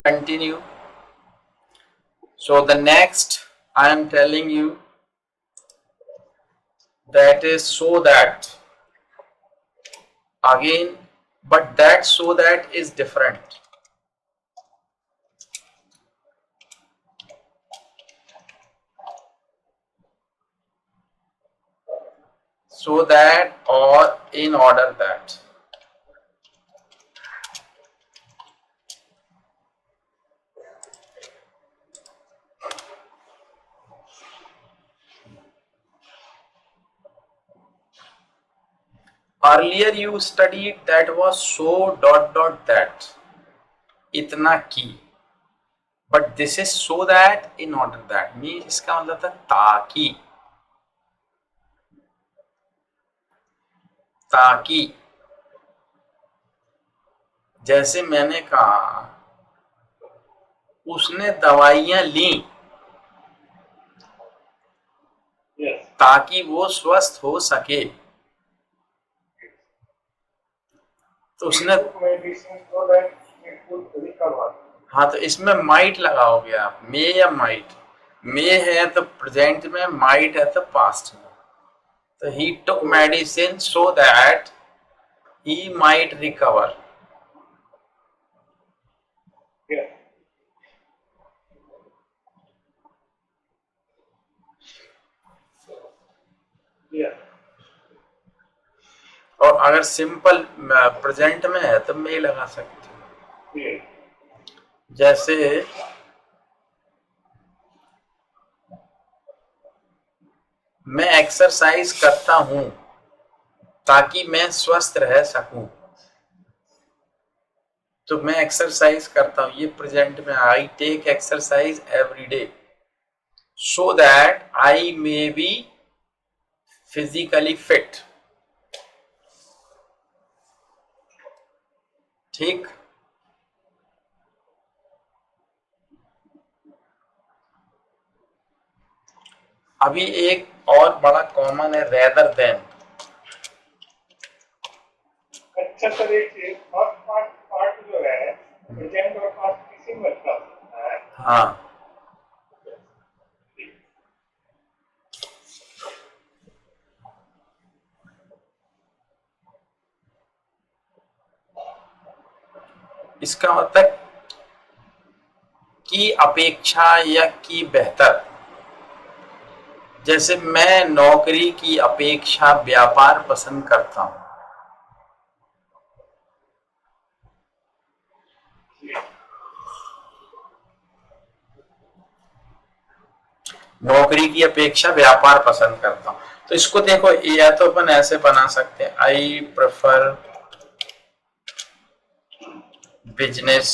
Continue. So the next I am telling you, that is so that, again, but that so that is different. So that or in order that. Earlier you studied that was so dot dot that, इतना की, but this is so that in order that, means इसका मतलब था ताकि, ताकि जैसे मैंने कहा उसने दवाइयां ली ताकि वो स्वस्थ हो सके, तो उसने, हाँ तो इसमें माइट लगाओगे आप, मे या माइट, मे है तो प्रेजेंट में, माइट है तो पास्ट में, तो he took medicine so that he might recover. और अगर सिंपल प्रेजेंट में है तो मे लगा सकते हो. जैसे मैं एक्सरसाइज करता हूं ताकि मैं स्वस्थ रह सकूं, तो मैं एक्सरसाइज करता हूं, ये प्रेजेंट में, I take exercise every day so that I may be physically fit. ठीक, अभी एक और बड़ा कॉमन है, रेदर देन. अच्छा सर, एक फर्स्ट पार्ट जो है प्रेजेंट और पास्ट किसी में है. हाँ, इसका मतलब की अपेक्षा या की बेहतर. जैसे मैं नौकरी की अपेक्षा व्यापार पसंद करता हूं, नौकरी की अपेक्षा व्यापार पसंद करता हूं. तो इसको देखो, या तो अपन ऐसे बना सकते हैं, आई प्रेफर बिजनेस.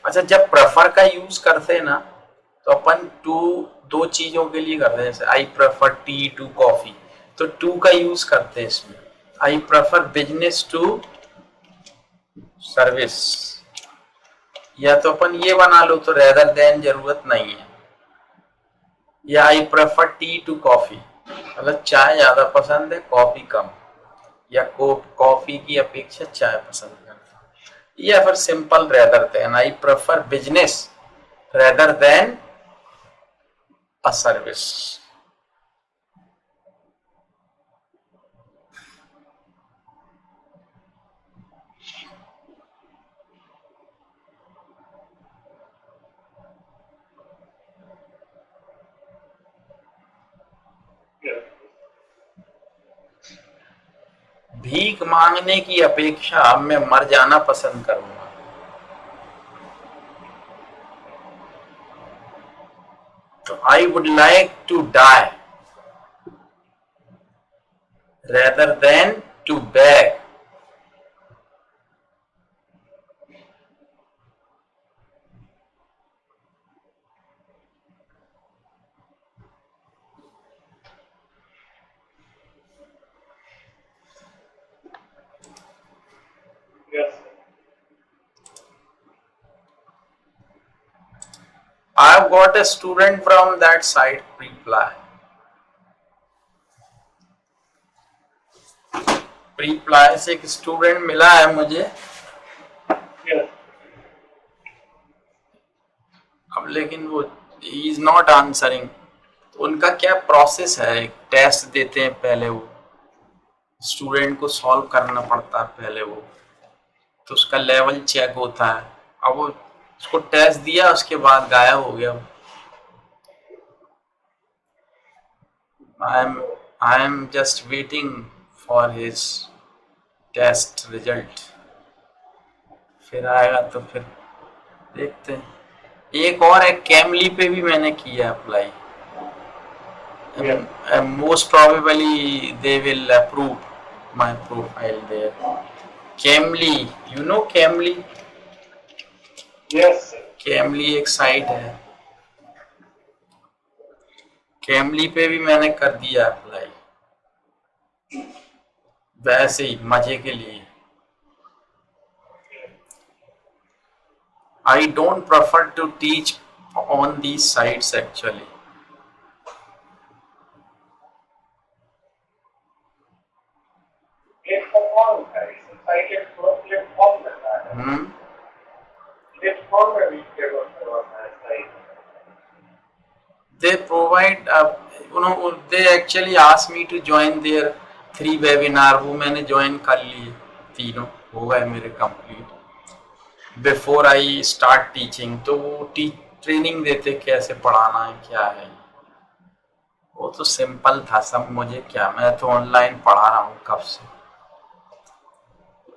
अच्छा, जब प्रेफर का यूज करते हैं ना, तो अपन दो चीजों के लिए करते हैं. जैसे I prefer tea to coffee, तो टू का यूज करते हैं इसमें. I prefer business to service, या तो अपन ये बना लो, तो रेदर देन जरूरत नहीं है. या I prefer tea to coffee, मतलब चाय ज्यादा पसंद है, कॉफी कम, या कॉफी की अपेक्षा चाय पसंद करता हूं. या फिर simple rather than, I prefer business rather than a service. भीख मांगने की अपेक्षा मैं मर जाना पसंद करूंगा. तो I would like to die rather than to beg. I have got a student from that side reply. Reply से एक स्टूडेंट मिला है मुझे। अब लेकिन वो इज नॉट आंसरिंग। तो उनका क्या प्रोसेस है, टेस्ट देते हैं पहले, वो स्टूडेंट को सॉल्व करना पड़ता है पहले वो, तो उसका लेवल चेक होता है। अब वो उसको टेस्ट दिया, उसके बाद गायब हो गया। I am just waiting for his test result, फिर आएगा तो फिर देखते हैं। एक और है, कैमली पे भी मैंने किया apply. Most probably they will approve my profile there. Cambly, you know Cambly? Yes, Cambly एक साइट है, कैमली पे भी मैंने कर दिया अप्लाई, वैसे ही मजे के लिए। I don't prefer to teach on these sites actually. Platform है, साइट प्लेटफॉर्म करता है। प्लेटफॉर्म में भी डेवलप करवाता है site. They provide, they actually asked me to join their 3 webinar, वो मैंने ज्वाइन कर लिए, तीनों हो गए मेरे complete before I start teaching. तो वो ट्रेनिंग देते कैसे पढ़ाना है, क्या है, वो तो सिंपल था सब। मुझे क्या, मैं तो ऑनलाइन पढ़ा रहा हूँ कब से।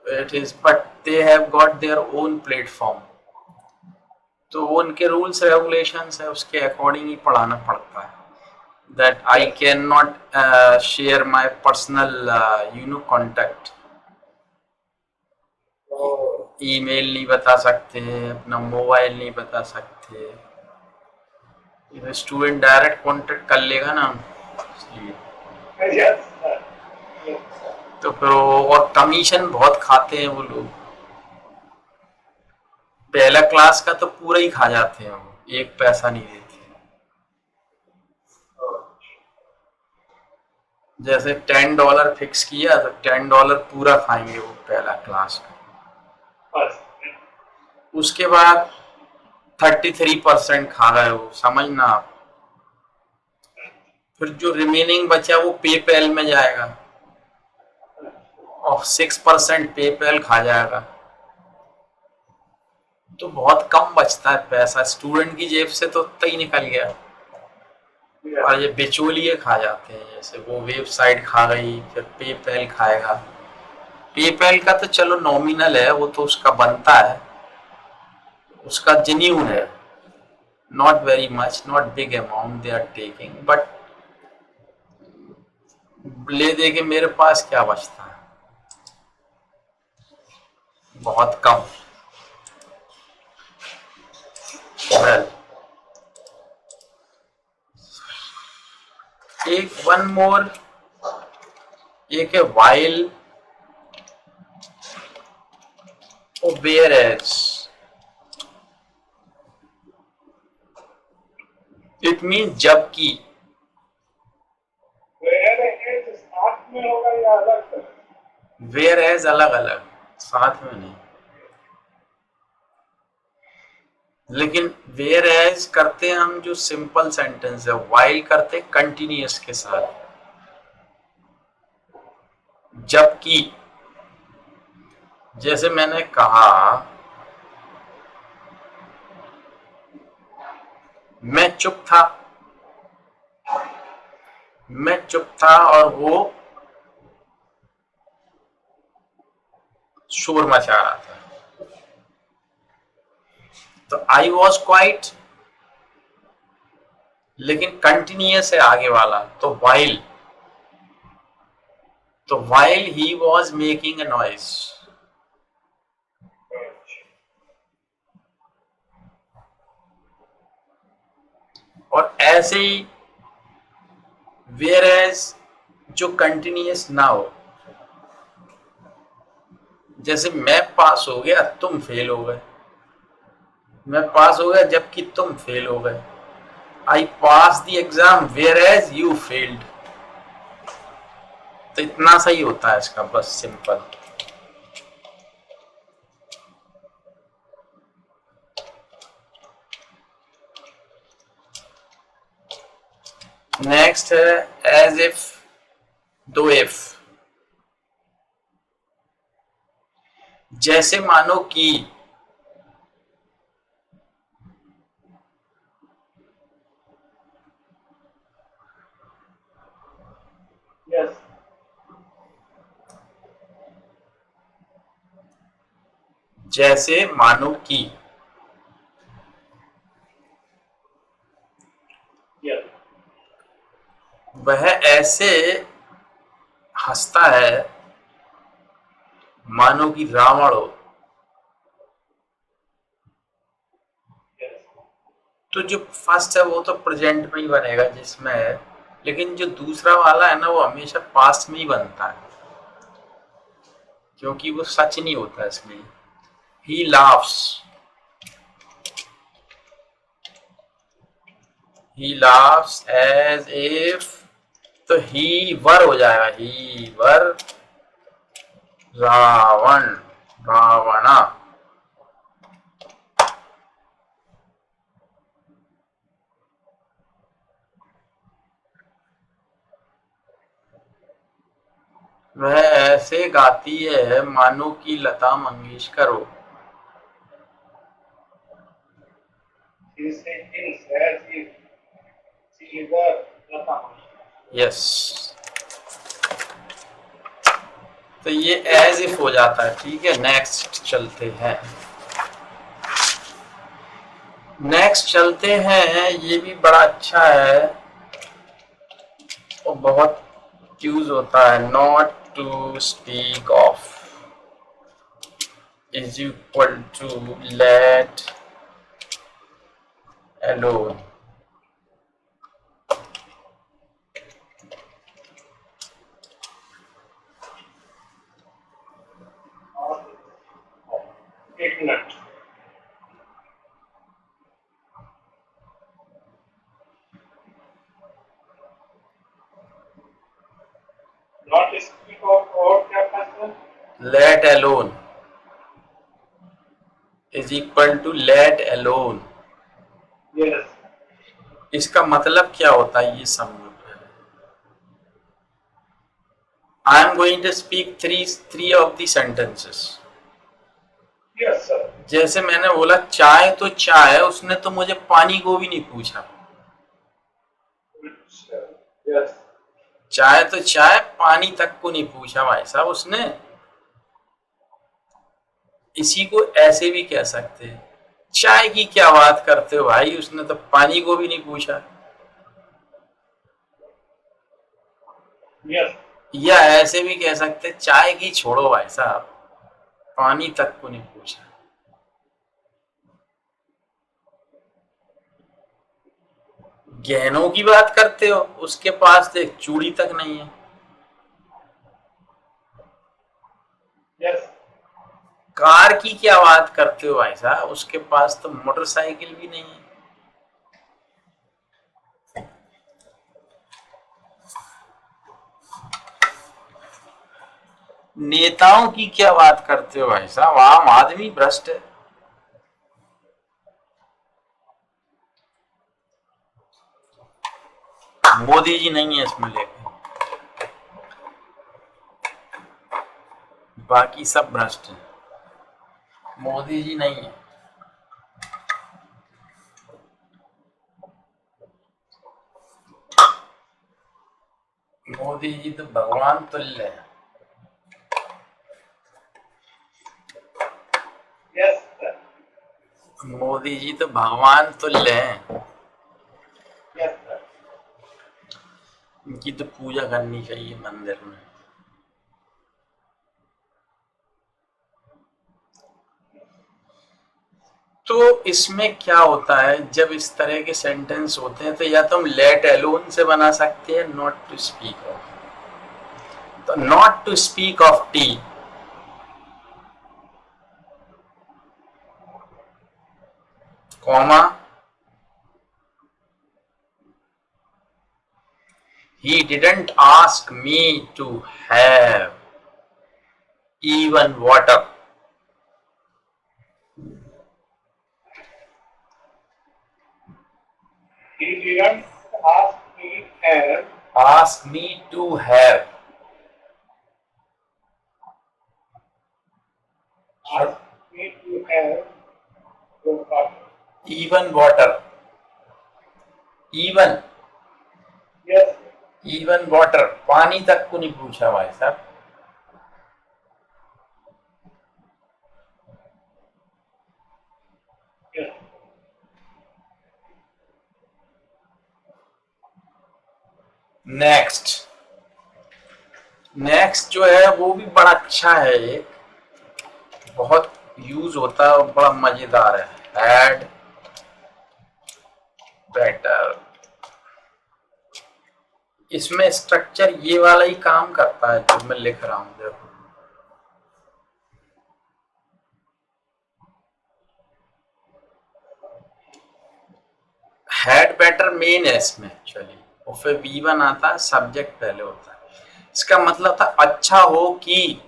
It is, but they have got their own platform, तो वो उनके रूल्स रेगुलेशंस है, उसके अकॉर्डिंग ही पढ़ाना पड़ता है। That I can not share my personal contact, email नहीं बता सकते, अपना मोबाइल नहीं बता सकते। स्टूडेंट डायरेक्ट कांटेक्ट कर लेगा ना, इसलिए तो फिर और कमीशन बहुत खाते हैं वो लोग। पहला क्लास का तो पूरा ही खा जाते हैं वो, एक पैसा नहीं देते। जैसे $10 फिक्स किया तो $10 पूरा खाएंगे वो पहला क्लास का, उसके बाद 33% खा रहे हो, समझना आप। फिर जो रिमेनिंग बचा वो पेपैल में जाएगा और 6% पेपैल खा जाएगा, तो बहुत कम बचता है पैसा स्टूडेंट की जेब से, तो उतना ही निकल गया। और ये बिचौलिए खा जाते हैं, जैसे वो वेबसाइट खा गई, फिर पेपैल खाएगा। पेपैल का तो चलो नॉमिनल है, वो तो उसका बनता है, उसका जेन्युइन है, not very much, not big amount they are taking, but ले दे के मेरे पास क्या बचता है, बहुत कम। well, एक वन मोर, एक है वाइल और वेयर एज। इट मीन जबकि। साथ में होगा या अलग? वेयर एज अलग अलग, साथ में नहीं। लेकिन वेयर एज करते हैं हम जो सिंपल सेंटेंस है, वाइल करते कंटिन्यूअस के साथ। जबकि जैसे मैंने कहा, मैं चुप था, मैं चुप था और वो शोर मचा रहा था, तो आई वॉज क्वाइट। लेकिन कंटिन्यूअस है आगे वाला, तो वाइल, तो while he was making a noise. और ऐसे ही वेयर एज जो कंटिन्यूअस ना हो, जैसे मैं पास हो गया तुम फेल हो गए, मैं पास हो गया जबकि तुम फेल हो गए। I pass the exam whereas you failed. तो इतना सही होता है इसका, बस सिंपल। नेक्स्ट है एज इफ, दो इफ। जैसे मानो कि, Yes. जैसे मानो कि, Yes. वह ऐसे हंसता है मानो कि रावण हो। Yes. तो जो फर्स्ट है वो तो प्रेजेंट में ही बनेगा जिसमें है, लेकिन जो दूसरा वाला है ना वो हमेशा पास्ट में ही बनता है, क्योंकि वो सच नहीं होता इसमें। He laughs, he laughs as if, तो ही वर हो जाएगा, ही वर रावण, रावणा। वह ऐसे गाती है मानो कि लता मंगेशकर हो। She sings as if she were Lata Mangeshkar. Yes, तो ये एज इफ हो जाता है। ठीक है, नेक्स्ट चलते हैं। नेक्स्ट चलते हैं, ये भी बड़ा अच्छा है और बहुत यूज होता है। Not to speak of is equal to let alone. Ignorant. Not speak of और क्या था? Let alone is equal to let alone. Yes. इसका मतलब क्या होता है ये समझो। I am going to speak three of the sentences. Yes, sir. जैसे मैंने बोला चाय तो चाय, उसने तो मुझे पानी को भी नहीं पूछा। Yes. चाय तो चाय, पानी तक को नहीं पूछा भाई साहब उसने। इसी को ऐसे भी कह सकते हैं, चाय की क्या बात करते हो भाई, उसने तो पानी को भी नहीं पूछा। Yes. या ऐसे भी कह सकते हैं, चाय की छोड़ो भाई साहब, पानी तक को नहीं पूछा। गहनों की बात करते हो, उसके पास देख चूड़ी तक नहीं है। Yes. कार की क्या बात करते हो भाई साहब, उसके पास तो मोटरसाइकिल भी नहीं है। नेताओं की क्या बात करते हो भाई साहब, आम आदमी भ्रष्ट है। मोदी जी नहीं है इसमें, लेकिन बाकी सब भ्रष्ट है, मोदी जी नहीं है। मोदी जी तो भगवान तुल्य है। Yes, sir. मोदी जी तो भगवान तुल्य है। Yes, sir. इनकी तो पूजा करनी चाहिए मंदिर में। तो इसमें क्या होता है, जब इस तरह के सेंटेंस होते हैं तो या तो हम लेट अलोन से बना सकते हैं नॉट टू स्पीक ऑफ। तो not to speak of tea, comma, He didn't ask me to have even water. He didn't ask me and Ask me to have. ask me to have your water. Even water. Even. Yes, Even water. पानी तक को नहीं पूछा भाई साहब. yes. Next. Next जो है वो भी बड़ा अच्छा है, एक बहुत यूज होता है और बड़ा मजेदार है. Had better. इसमें स्ट्रक्चर ये वाला ही काम करता है जो मैं लिख रहा हूं. देखो हैड बेटर मेन है इसमें एक्चुअली, और फिर V1 आता है, सब्जेक्ट पहले होता है. इसका मतलब था अच्छा हो कि.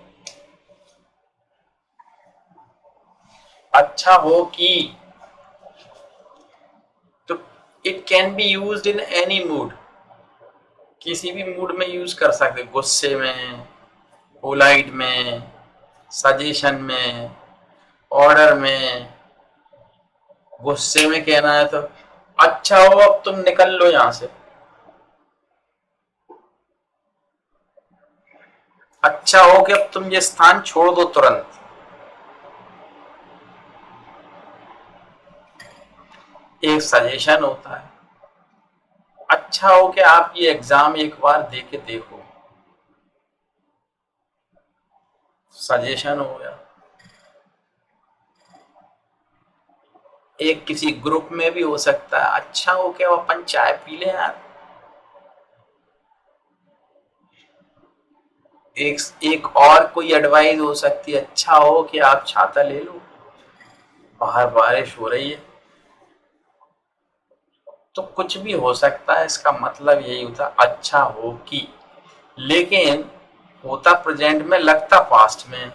अच्छा हो कि. तो it can be used in any mood. किसी भी मूड में यूज कर सकते. गुस्से में, पोलाइट में, सजेशन में, ऑर्डर में. गुस्से में कहना है तो अच्छा हो अब तुम निकल लो यहां से. अच्छा हो कि अब तुम ये स्थान छोड़ दो तुरंत. एक सजेशन होता है. अच्छा हो कि आप ये एग्जाम एक बार दे के देखो. सजेशन हो गया. एक किसी ग्रुप में भी हो सकता है. अच्छा हो कि अपन चाय पी लें यार. एक और कोई एडवाइस हो सकती है. अच्छा हो कि आप छाता ले लो, बाहर बारिश हो रही है. तो कुछ भी हो सकता है. इसका मतलब यही होता अच्छा हो कि. लेकिन होता प्रेजेंट में, लगता पास्ट में,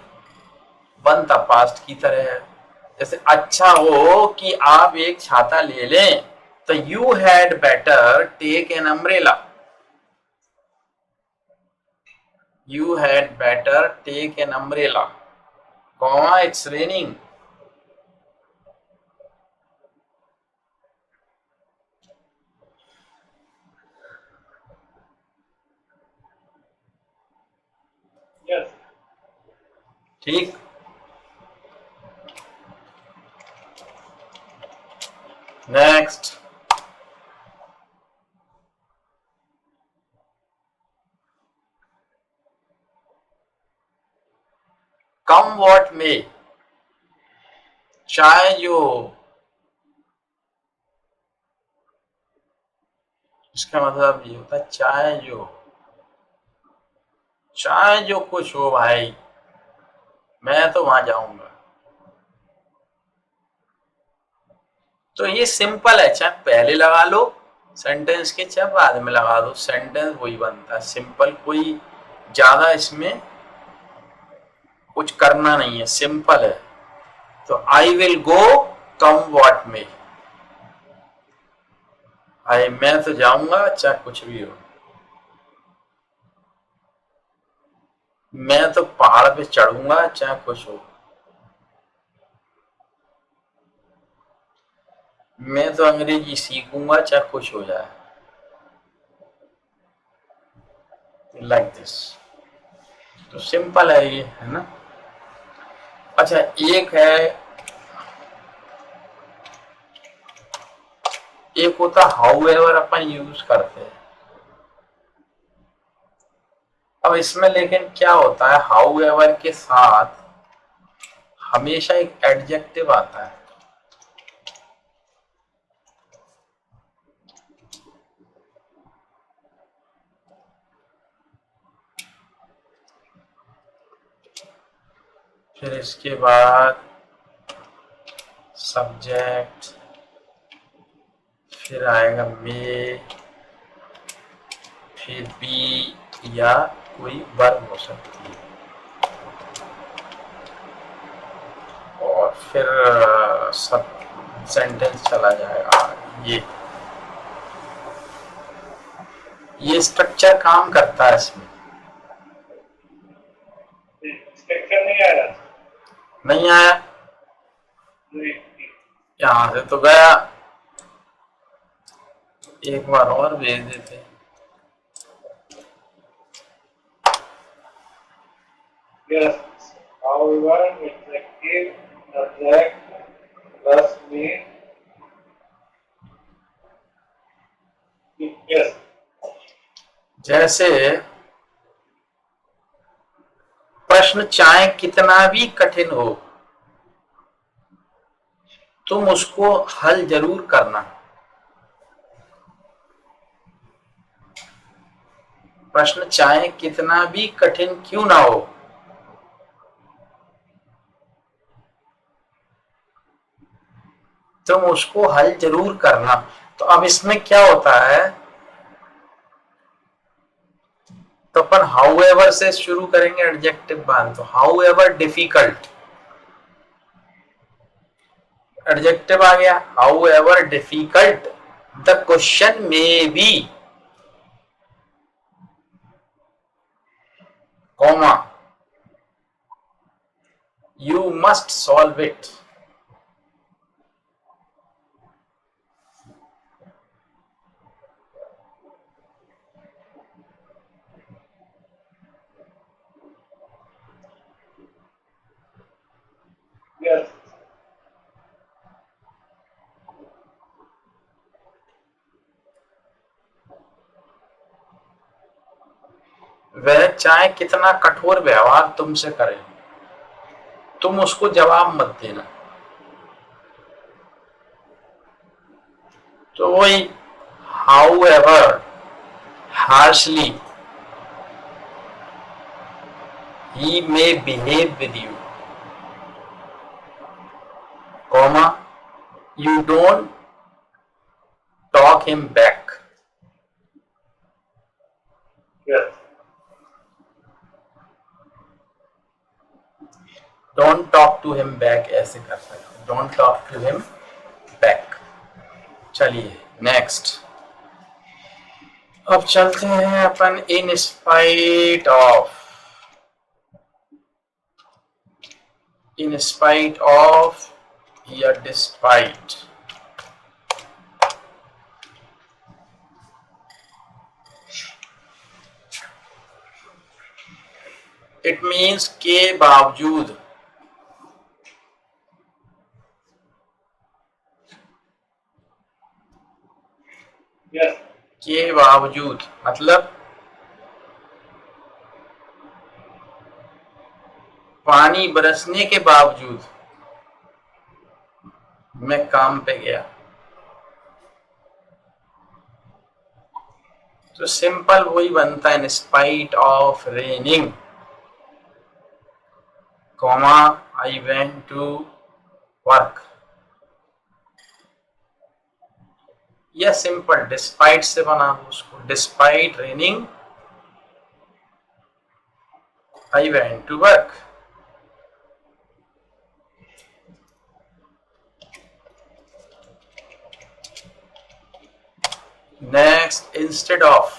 बनता पास्ट की तरह है. जैसे अच्छा हो कि आप एक छाता ले लें, तो you had better take an umbrella. You had better take an umbrella. Comma, it's raining. Yes. ठीक. नेक्स्ट. कम वॉट में. चाहे जो. इसका मतलब ये होता है चाहे जो कुछ हो भाई, मैं तो वहां जाऊंगा. तो ये सिंपल है. चाहे पहले लगा लो सेंटेंस के, चाहे बाद में लगा दो, सेंटेंस वही बनता है. सिंपल, कोई ज्यादा इसमें कुछ करना नहीं है. सिंपल है. तो I will go come what में. मैं तो जाऊंगा चाहे कुछ भी हो. मैं तो पहाड़ पे चढ़ूंगा चाहे कुछ हो. मैं तो अंग्रेजी सीखूंगा चाहे कुछ हो जाए. Like this. तो सिंपल है ये, है ना. अच्छा, एक होता हाउ एवर अपन यूज करते हैं. अब इसमें लेकिन क्या होता है, हाउ एवर के साथ हमेशा एक एडजेक्टिव आता है. फिर इसके बाद सब्जेक्ट, फिर आएगा मे, फिर बी या कोई वर्ब हो सकती है, और फिर सब सेंटेंस चला जाएगा। ये स्ट्रक्चर काम करता है इसमें। स्ट्रक्चर नहीं आया, नहीं आया, नहीं, यहां से तो गया, एक बार और भेज देते। yes, however, effective subject plus में yes, जैसे प्रश्न चाहे कितना भी कठिन हो, तुम उसको हल जरूर करना। प्रश्न चाहे कितना भी कठिन क्यों ना हो, तुम उसको हल जरूर करना। तो अब इसमें क्या होता है, तो अपन हाउ एवर से शुरू करेंगे एडजेक्टिव बांध। तो हाउ एवर डिफिकल्ट, एडजेक्टिव आ गया। However difficult the question may be, comma, you must solve it. yes, वह चाहे कितना कठोर व्यवहार तुमसे करे, तुम उसको जवाब मत देना। तो वही how ever harshly he may behave with you, comma, you don't talk him back. yes, Don't talk to him back ऐसे कर सकते, don't talk to him back। चलिए नेक्स्ट, अब चलते हैं अपन in spite of. In spite of या despite, it means के बावजूद। yes, के बावजूद मतलब पानी बरसने के बावजूद मैं काम पे गया। तो सिंपल वही बनता है, in spite of raining, comma, I went to work. या सिंपल डिस्पाइट से बना दो उसको, despite raining I went to work. Next, instead of,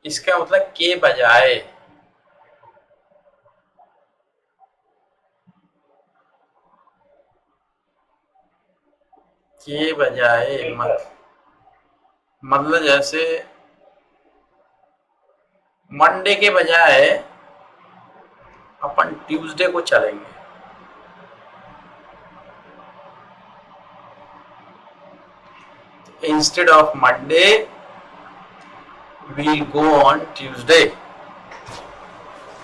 इसका मतलब के बजाय। के बजाय मतलब जैसे मंडे के बजाय अपन ट्यूसडे को चलेंगे। Instead of Monday we'll go on Tuesday।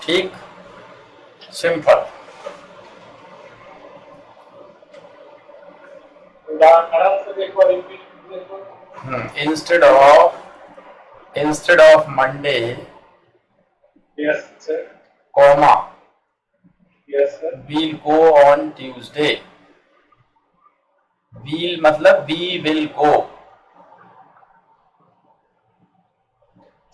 ठीक, सिंपल। उदाहरण से देखो, रिपीट देखो, instead of Monday, yes sir, comma, yes sir, we'll go on Tuesday। Wheel मतलब वी विल गो,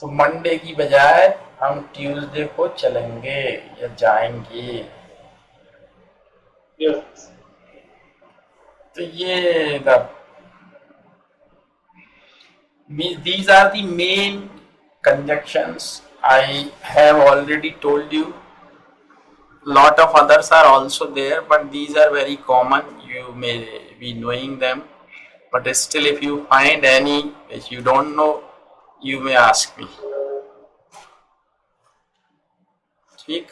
तो मंडे की बजाय हम ट्यूसडे को चलेंगे या जाएंगे। Yes. तो ये these are the main conjunctions I have already told you. Lot of others are also there, but these are very common. You may be knowing them, but still, if you find any which you don't know, you may ask me. ठीक?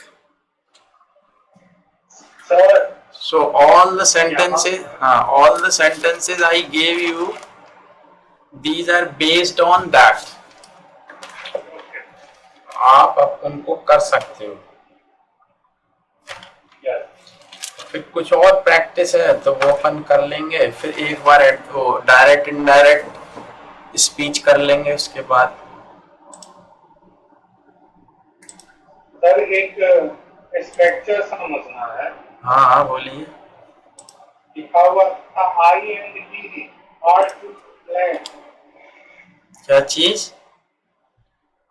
Sir, So all the sentences I gave you, these are based on that. आप उनको कर सकते हो। yes. फिर कुछ और practice है तो वो अपन कर लेंगे, फिर एक बार वो डायरेक्ट इनडायरेक्ट स्पीच कर लेंगे उसके बाद। सर एक स्ट्रक्चर समझना है। हाँ हाँ बोलिए। लिखा हुआ था I and he are to plan. क्या चीज?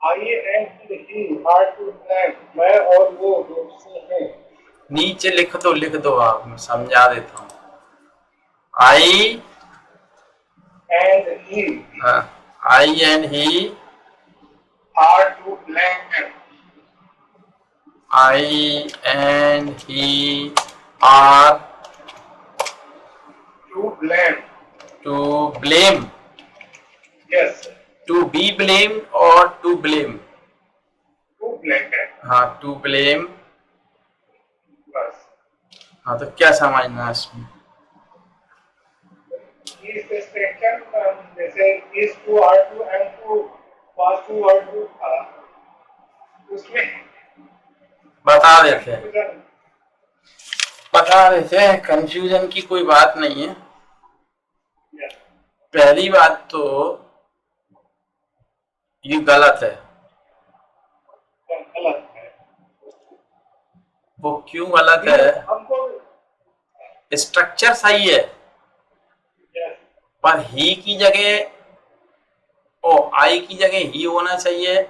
I and he are to plan, मैं और वो दोस्त हैं। नीचे लिख दो आप, मैं समझा देता हूँ। I and he are to plan. I and he are to blame. to blame, yes, to be blamed or to blame? To blame है हाँ, to blame। बस। हाँ, तो क्या समझना है इसमें? इस स्ट्रक्चर जैसे is to are to and to pass to are to था, उसमें बता देते हैं, कंफ्यूजन की कोई बात नहीं है। पहली बात तो ये गलत है। गलत है। वो क्यों गलत है? हमको स्ट्रक्चर सही है, पर ही की जगह ओ आई की जगह ही होना चाहिए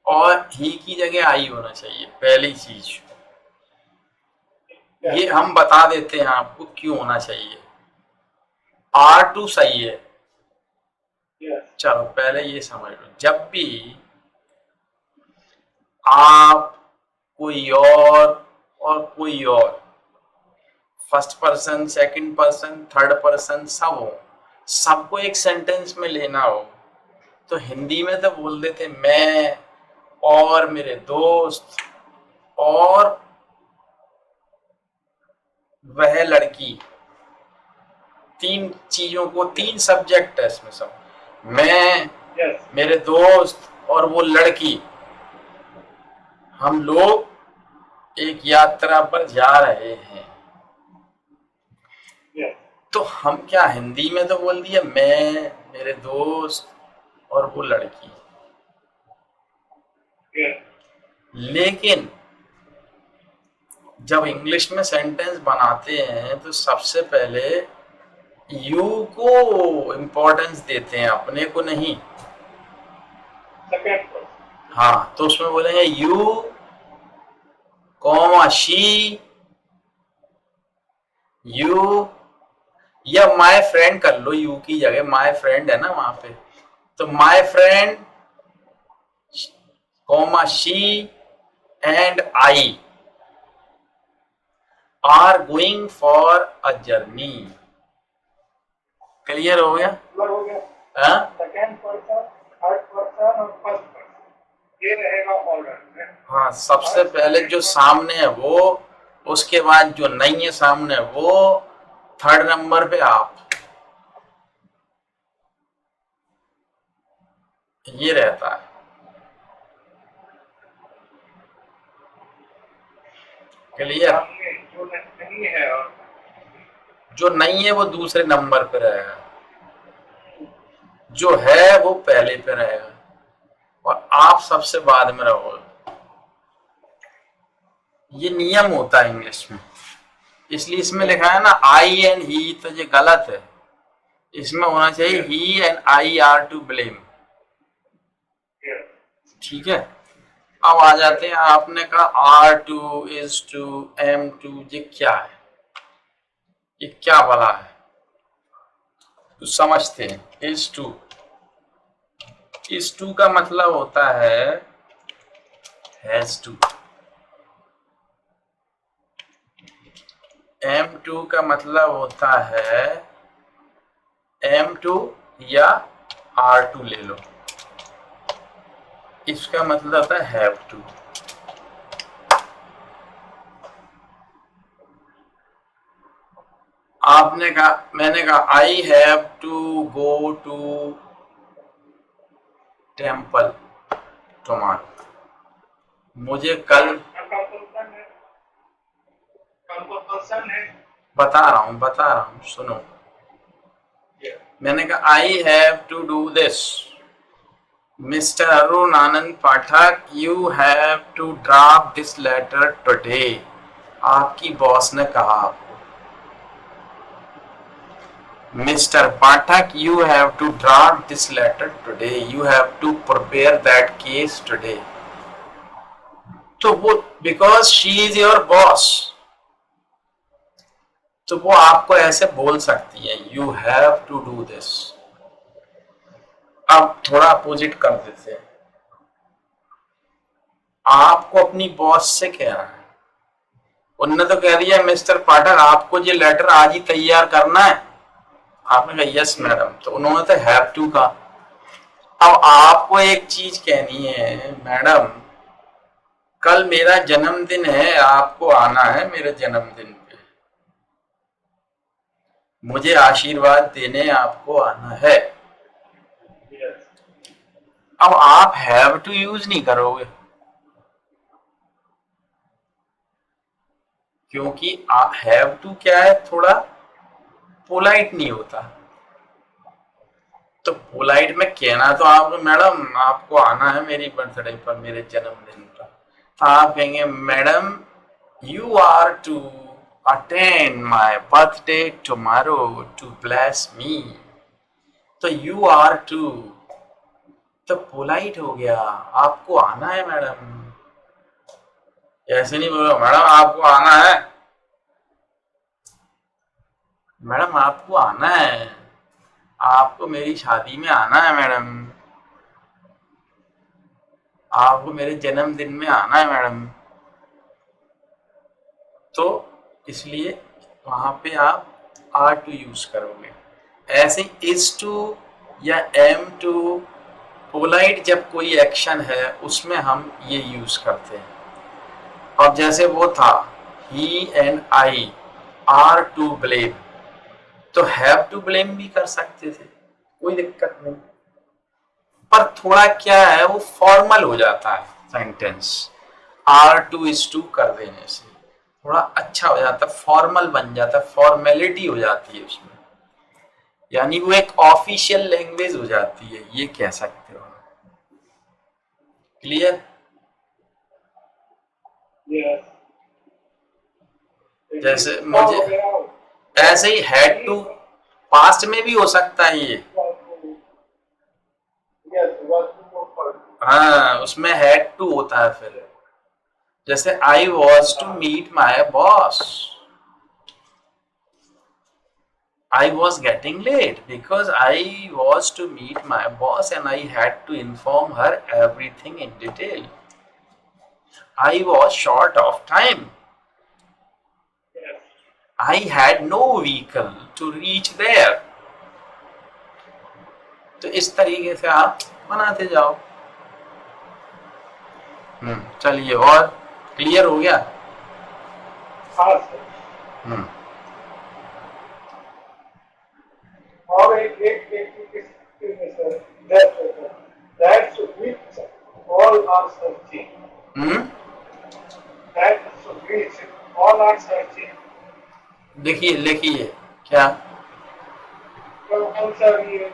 और ही की जगह आई होना चाहिए। पहली चीज ये हम बता देते हैं आपको क्यों होना चाहिए। R2 सही है। चलो पहले ये समझ लो, जब भी आप कोई और कोई और first person, second person, third person सब हो, सबको एक सेंटेंस में लेना हो, तो हिंदी में तो बोल देते मैं और मेरे दोस्त और वह लड़की। तीन चीजों को, तीन सब्जेक्ट है इसमें सब, मैं, मेरे दोस्त और वो लड़की। हम लोग एक यात्रा पर जा रहे हैं। तो हम क्या हिंदी में तो बोल दिया मैं, मेरे दोस्त और वो लड़की, लेकिन जब इंग्लिश में सेंटेंस बनाते हैं तो सबसे पहले यू को इम्पोर्टेंस देते हैं, अपने को नहीं। हाँ, तो उसमें बोलेंगे यू कॉमा शी, यू या माय फ्रेंड कर लो, यू की जगह माय फ्रेंड है ना वहां पे, तो my friend comma she and I are going for a journey. Clear हो गया? सेकंड पर्सन, थर्ड पर्सन और फर्स्ट पर्सन, ये रहेगा ऑर्डर। हाँ, सबसे पहले जो सामने है वो, उसके बाद जो नहीं है सामने वो, थर्ड नंबर पे आप। ये रहता है। क्लियर? जो नहीं है और जो नहीं है वो दूसरे नंबर पे रहेगा, जो है वो पहले पे रहेगा और आप सबसे बाद में रहोगे। ये नियम होता है इंग्लिश में, इसलिए इसमें लिखा है ना आई एंड ही, तो ये गलत है। इसमें होना चाहिए he and I are to blame. Yes. ठीक है, अब आ जाते हैं, आपने कहा are to, is to, am to, ये क्या है, ये क्या भला है, तो समझते हैं। इज टू का मतलब होता है हैज टू। एम टू का मतलब होता है एम टू या आर टू ले लो, इसका मतलब होता है हैव टू। आपने कहा, मैंने कहा I have to go to temple tomorrow, मुझे कल, कंपल्सन है। बता रहा हूँ सुनो। मैंने कहा I have to do this, mister Arun Anand Pathak, you have to draft this letter today. आपकी बॉस ने कहा आपको, mister Pathak, you have to draft this letter today, you have to prepare that case today. तो वो because she is your boss, तो वो आपको ऐसे बोल सकती है you have to do this. अब थोड़ा अपोजिट कर देते हैं, आपको अपनी बॉस से कहना है, उनने तो कह दिया मिस्टर पाठक आपको ये लेटर आज ही तैयार करना है, आपने कहा यस मैडम, तो उन्होंने तो हैव टू का। अब आपको एक चीज कहनी है, मैडम कल मेरा जन्मदिन है, आपको आना है मेरे जन्मदिन पे, मुझे आशीर्वाद देने आपको आना है। अब आप हैव टू यूज नहीं करोगे, क्योंकि हैव टू क्या है, थोड़ा पोलाइट नहीं होता। तो पोलाइट में कहना तो आपको मैडम आपको आना है मेरी बर्थडे पर, मेरे जन्मदिन पर, तो आप कहेंगे madam you are to attend my birthday tomorrow to bless me, तो यू आर टू, तो पोलाइट हो गया, आपको आना है मैडम। ऐसे नहीं बोलो मैडम आपको आना है, मैडम आपको आना है, आपको मेरी शादी में आना है मैडम, आपको मेरे जन्मदिन में आना है मैडम। तो इसलिए वहां पे आप आर टू यूज करोगे। ऐसे इज टू या एम टू, पोलाइट जब कोई एक्शन है उसमें हम ये यूज करते हैं। अब जैसे वो था he and I are to blame, तो हैव टू ब्लेम भी कर सकते थे, कोई दिक्कत नहीं, पर थोड़ा क्या है वो फॉर्मल हो जाता है sentence, are to is to कर देने से थोड़ा अच्छा हो जाता है, फॉर्मल बन जाता है, फॉर्मेलिटी हो जाती है उसमें, यानी वो एक ऑफिशियल लैंग्वेज हो जाती है, ये कह सकते हो। क्लियर? जैसे मुझे ऐसे ही हैड टू पास्ट में भी हो सकता है ये, हाँ उसमें हैड टू होता है फिर, जैसे I was to meet my boss, I was getting late because I was to meet my boss and I had to inform her everything in detail. I was short of time. I had no vehicle to reach there. तो इस तरीके से आप बनाते जाओ। चलिए, और clear हो गया? हाँ सर। और एक sir, that's which all are searching. That's which all are searching. देखिए लिखिए क्या, तो हम सर ये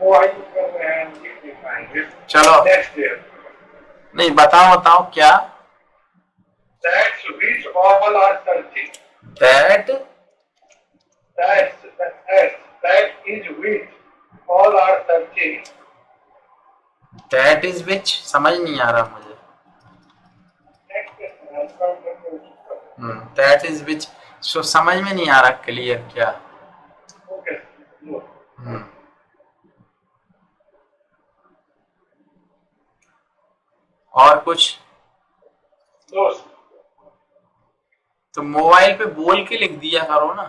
वो आई कर रहे हैं, लिख दिखाएंगे। चलो नेक्स्ट ईयर नहीं, बताओ क्या, That's which all are searching. That that is which all are searching. that is which समझ नहीं आ रहा मुझे. That is which. So समझ में नहीं आ रहा क्लियर क्या. Okay. No. और कुछ. Those. तो मोबाइल पे बोल के लिख दिया करो ना.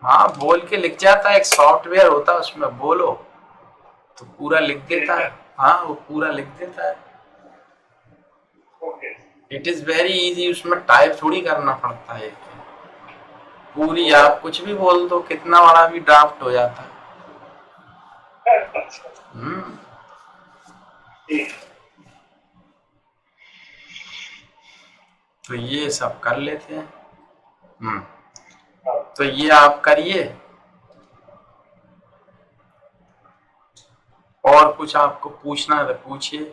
हाँ बोल के लिख जाता है. एक सॉफ्टवेयर होता है उसमें बोलो तो पूरा लिख देता है. हाँ वो पूरा लिख देता है. It is very easy. उसमें टाइप थोड़ी करना पड़ता है. पूरी आप कुछ भी बोल दो कितना बड़ा भी ड्राफ्ट हो जाता है. तो ये सब कर लेते हैं. तो ये आप करिए. और कुछ आपको पूछना है तो पूछिए.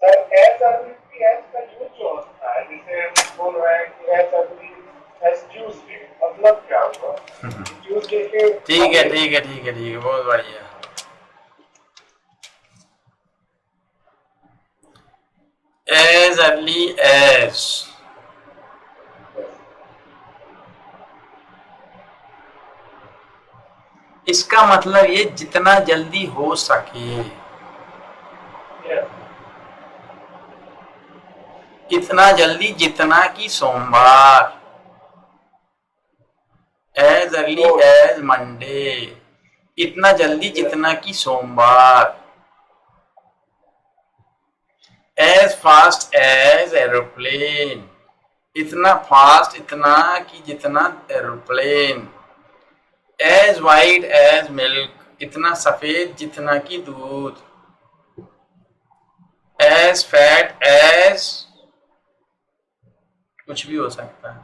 सर एज अबिलिटी एज का यूज जो होता है जैसे बोल रहे हैं कि एज अबिलिटी एज यूज के मतलब क्या हुआ यूज के. ठीक है ठीक है ठीक है ठीक है. बहुत बढ़िया. as early as. इसका मतलब ये जितना जल्दी हो सके. इतना जल्दी जितना कि सोमवार. as early as Monday. इतना जल्दी जितना कि सोमवार. as fast as aeroplane. इतना फास्ट इतना कि जितना aeroplane. as white as milk. इतना सफेद जितना कि दूध. as fat as कुछ भी हो सकता है.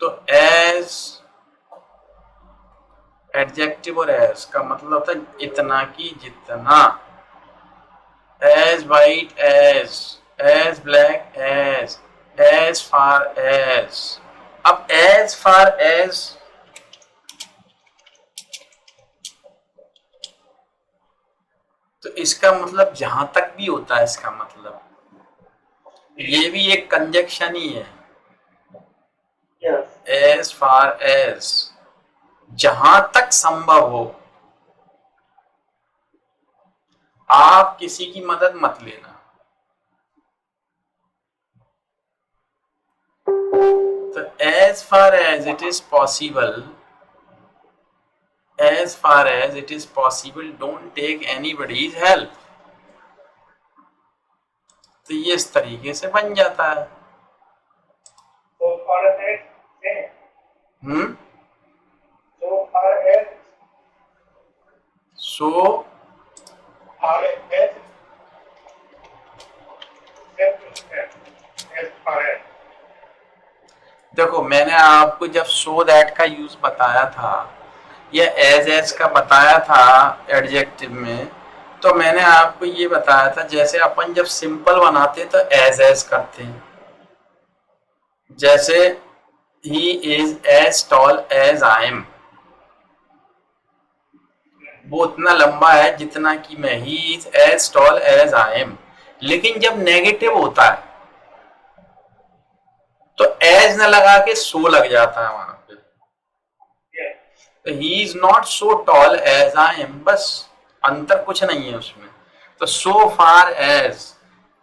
तो as एडजेक्टिव और as का मतलब होता है इतना कि जितना. as white as black as far as. अब as far as तो इसका मतलब जहां तक भी होता है. इसका मतलब ये भी एक कंजक्शन ही है. as far as जहां तक संभव हो. आप किसी की मदद मत लेना. तो as far as it is possible. as far as it is possible don't take anybody's help. तो ये इस तरीके से बन जाता है. So far as so far as so देखो मैंने आपको जब सो दैट का यूज बताया था या एज का बताया था एडजेक्टिव में, तो मैंने आपको ये बताया था जैसे अपन जब सिंपल बनाते तो एज करते हैं. जैसे he is as tall as I am. वो उतना लंबा है जितना कि मैं. He is as tall as I am. लेकिन जब नेगेटिव होता है तो एज न लगा के सो लग जाता है वहां पे. He is not so tall as I am. बस अंतर कुछ नहीं है उसमें. तो सो फार एज.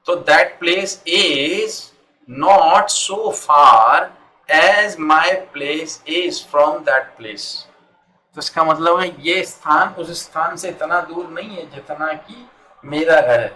तो that place is not so far as my place is from that place. तो इसका मतलब है ये स्थान उस स्थान से इतना दूर नहीं है जितना कि मेरा घर है.